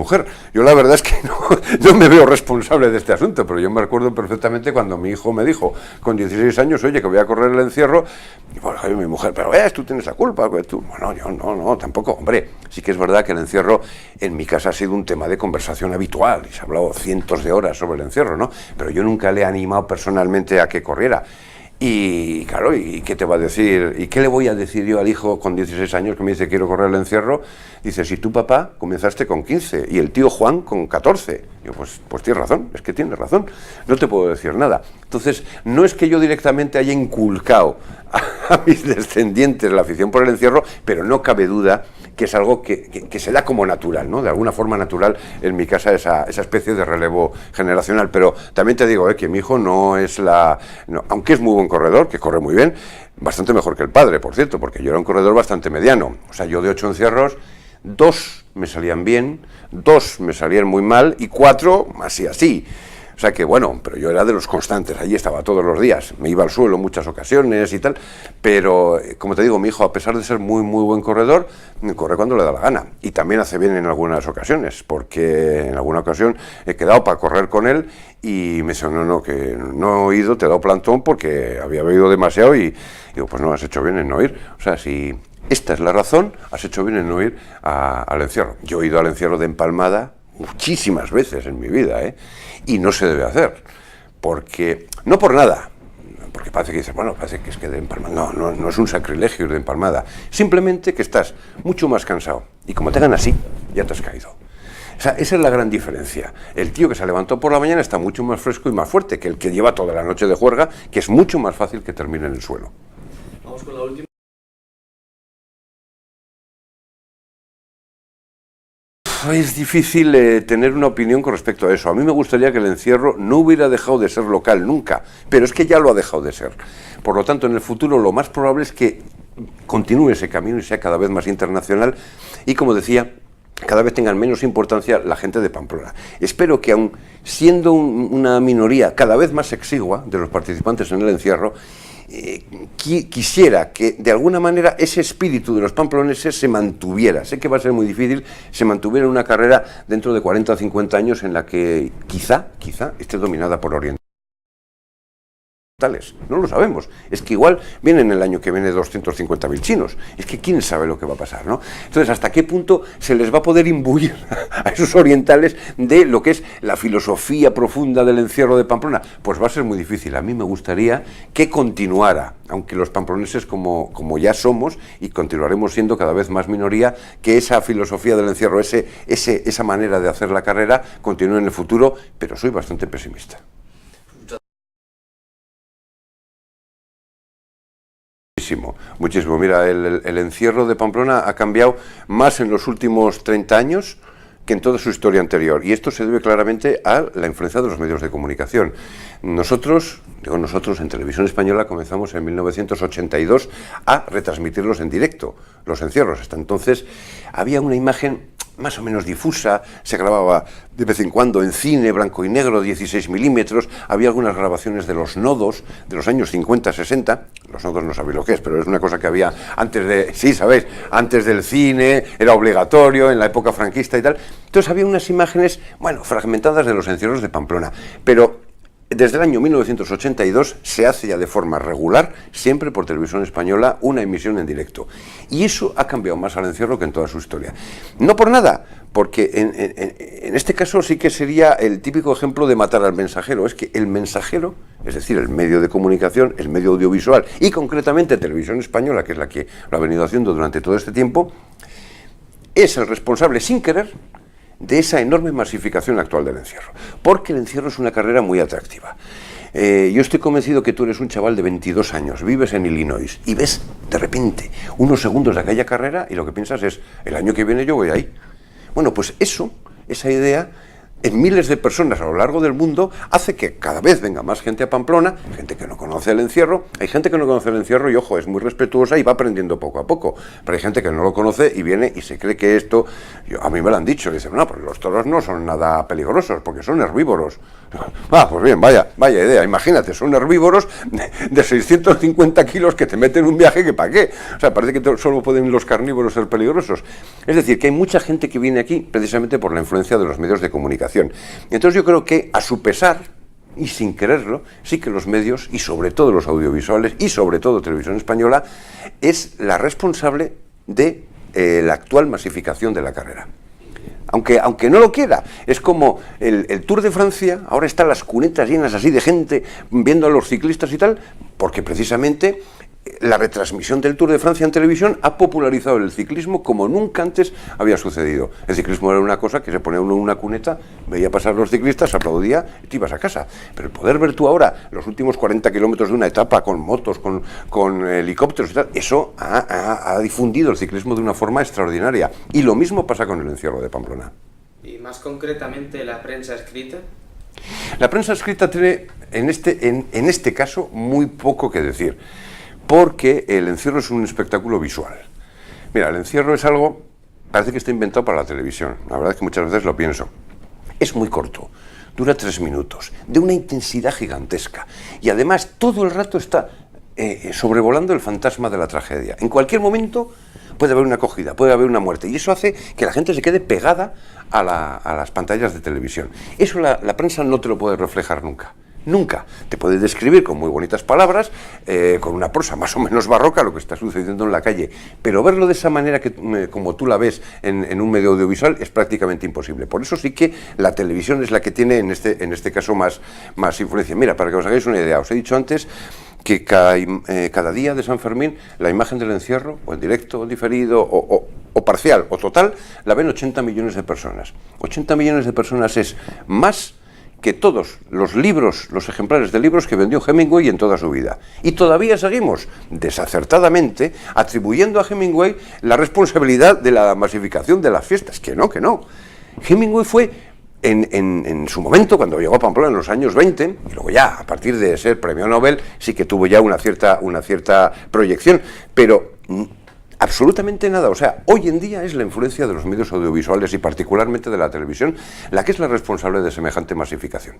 mujer. Yo la verdad es que no me veo responsable de este asunto, pero yo me recuerdo perfectamente cuando mi hijo me dijo con 16 años, oye, que voy a correr el encierro, y bueno, mi mujer, pero tú tienes la culpa, tú. Bueno, yo no, tampoco, hombre, sí que es verdad que el encierro en mi casa ha sido un tema de conversación habitual, y se ha hablado cientos de horas sobre el encierro, ¿no? Pero yo nunca le he animado personalmente a que corriera. Y claro, ¿y qué te va a decir? ¿Y qué le voy a decir yo al hijo con 16 años que me dice quiero correr el encierro? Dice, si tu papá comenzaste con 15 y el tío Juan con 14. Yo, pues tienes razón, es que tienes razón, no te puedo decir nada. Entonces, no es que yo directamente haya inculcado a mis descendientes la afición por el encierro, pero no cabe duda que es algo que se da como natural, ¿no? De alguna forma natural en mi casa esa especie de relevo generacional. Pero también te digo que mi hijo no es aunque es muy buen corredor, que corre muy bien, bastante mejor que el padre, por cierto, porque yo era un corredor bastante mediano. O sea, yo de 8 encierros, 2 me salían bien, 2 me salían muy mal y 4 así. O sea que bueno, pero yo era de los constantes, allí estaba todos los días, me iba al suelo en muchas ocasiones y tal, pero como te digo, mi hijo, a pesar de ser muy muy buen corredor, corre cuando le da la gana y también hace bien en algunas ocasiones, porque en alguna ocasión he quedado para correr con él y me dice, no, que no he ido, te he dado plantón porque había bebido demasiado y digo, pues no, has hecho bien en no ir. O sea, si esta es la razón, has hecho bien en no ir al encierro. Yo he ido al encierro de Empalmada muchísimas veces en mi vida, y no se debe hacer, porque, no por nada, porque parece que dices, bueno, parece que es que de Empalmada, no es un sacrilegio ir de Empalmada, simplemente que estás mucho más cansado, y como te hagan así, ya te has caído. O sea, esa es la gran diferencia. El tío que se levantó por la mañana está mucho más fresco y más fuerte que el que lleva toda la noche de juerga, que es mucho más fácil que termine en el suelo. Vamos con la última. Es difícil tener una opinión con respecto a eso. A mí me gustaría que el encierro no hubiera dejado de ser local nunca, pero es que ya lo ha dejado de ser. Por lo tanto, en el futuro lo más probable es que continúe ese camino y sea cada vez más internacional y, como decía, cada vez tengan menos importancia la gente de Pamplona. Espero que, aun siendo una minoría cada vez más exigua de los participantes en el encierro, quisiera que de alguna manera ese espíritu de los pamploneses se mantuviera. Sé que va a ser muy difícil, se mantuviera una carrera dentro de 40 o 50 años en la que quizá esté dominada por orientales. No lo sabemos. Es que igual vienen el año que viene 250.000 chinos. Es que quién sabe lo que va a pasar, ¿no? Entonces, ¿hasta qué punto se les va a poder imbuir a esos orientales de lo que es la filosofía profunda del encierro de Pamplona? Pues va a ser muy difícil. A mí me gustaría que continuara, aunque los pamploneses como ya somos y continuaremos siendo cada vez más minoría, que esa filosofía del encierro, esa manera de hacer la carrera continúe en el futuro, pero soy bastante pesimista. Muchísimo. Mira, el encierro de Pamplona ha cambiado más en los últimos 30 años que en toda su historia anterior, y esto se debe claramente a la influencia de los medios de comunicación. Nosotros en Televisión Española comenzamos en 1982 a retransmitirlos en directo, los encierros. Hasta entonces había una imagen más o menos difusa, se grababa de vez en cuando en cine, blanco y negro, 16 milímetros, había algunas grabaciones de los nodos de los años 50, 60, los nodos no sabéis lo que es, pero es una cosa que había antes del cine, era obligatorio, en la época franquista y tal. Entonces había unas imágenes, fragmentadas de los encierros de Pamplona, pero desde el año 1982 se hace ya de forma regular, siempre por Televisión Española, una emisión en directo. Y eso ha cambiado más al encierro que en toda su historia. No por nada, porque en este caso sí que sería el típico ejemplo de matar al mensajero. Es que el mensajero, es decir, el medio de comunicación, el medio audiovisual, y concretamente Televisión Española, que es la que lo ha venido haciendo durante todo este tiempo, es el responsable, sin querer, de esa enorme masificación actual del encierro, porque el encierro es una carrera muy atractiva. Yo estoy convencido que tú eres un chaval de 22 años, vives en Illinois y ves de repente unos segundos de aquella carrera y lo que piensas es, el año que viene yo voy ahí. Bueno, pues esa idea en miles de personas a lo largo del mundo hace que cada vez venga más gente a Pamplona, gente que no conoce el encierro. Hay gente que no conoce el encierro y, ojo, es muy respetuosa y va aprendiendo poco a poco, pero hay gente que no lo conoce y viene y se cree que esto, a mí me lo han dicho, dicen, no, pues los toros no son nada peligrosos porque son herbívoros. Pues bien, vaya idea. Imagínate, son herbívoros de 650 kilos que te meten un viaje que para qué. O sea, parece que solo pueden los carnívoros ser peligrosos. Es decir, que hay mucha gente que viene aquí precisamente por la influencia de los medios de comunicación. Entonces yo creo que, a su pesar, y sin quererlo, sí que los medios, y sobre todo los audiovisuales, y sobre todo Televisión Española, es la responsable de la actual masificación de la carrera. Aunque no lo quiera, es como el Tour de Francia, ahora están las cunetas llenas así de gente viendo a los ciclistas y tal, porque precisamente la retransmisión del Tour de Francia en televisión ha popularizado el ciclismo como nunca antes había sucedido. El ciclismo era una cosa que se ponía uno en una cuneta, veía pasar los ciclistas, aplaudía y te ibas a casa. Pero el poder ver tú ahora los últimos 40 kilómetros de una etapa con motos, con helicópteros y tal, eso ha difundido el ciclismo de una forma extraordinaria. Y lo mismo pasa con el encierro de Pamplona. Y más concretamente la prensa escrita. La prensa escrita tiene en este caso muy poco que decir, porque el encierro es un espectáculo visual. Mira, el encierro es algo, parece que está inventado para la televisión, la verdad es que muchas veces lo pienso. Es muy corto, dura 3 minutos, de una intensidad gigantesca, y además todo el rato está sobrevolando el fantasma de la tragedia. En cualquier momento puede haber una acogida, puede haber una muerte, y eso hace que la gente se quede pegada a las pantallas de televisión. Eso la prensa no te lo puede reflejar nunca. Nunca. Te puede describir con muy bonitas palabras, con una prosa más o menos barroca, lo que está sucediendo en la calle, pero verlo de esa manera como tú la ves en un medio audiovisual es prácticamente imposible. Por eso sí que la televisión es la que tiene en este caso más influencia. Mira, para que os hagáis una idea, os he dicho antes que cada día de San Fermín la imagen del encierro, o en directo, o diferido, o parcial, o total, la ven 80 millones de personas. 80 millones de personas es más que todos los libros, los ejemplares de libros que vendió Hemingway en toda su vida. Y todavía seguimos, desacertadamente, atribuyendo a Hemingway la responsabilidad de la masificación de las fiestas. Que no. Hemingway fue, en su momento, cuando llegó a Pamplona en los años 20, y luego ya, a partir de ser premio Nobel, sí que tuvo ya una cierta proyección, pero absolutamente nada. O sea, hoy en día es la influencia de los medios audiovisuales y particularmente de la televisión la que es la responsable de semejante masificación.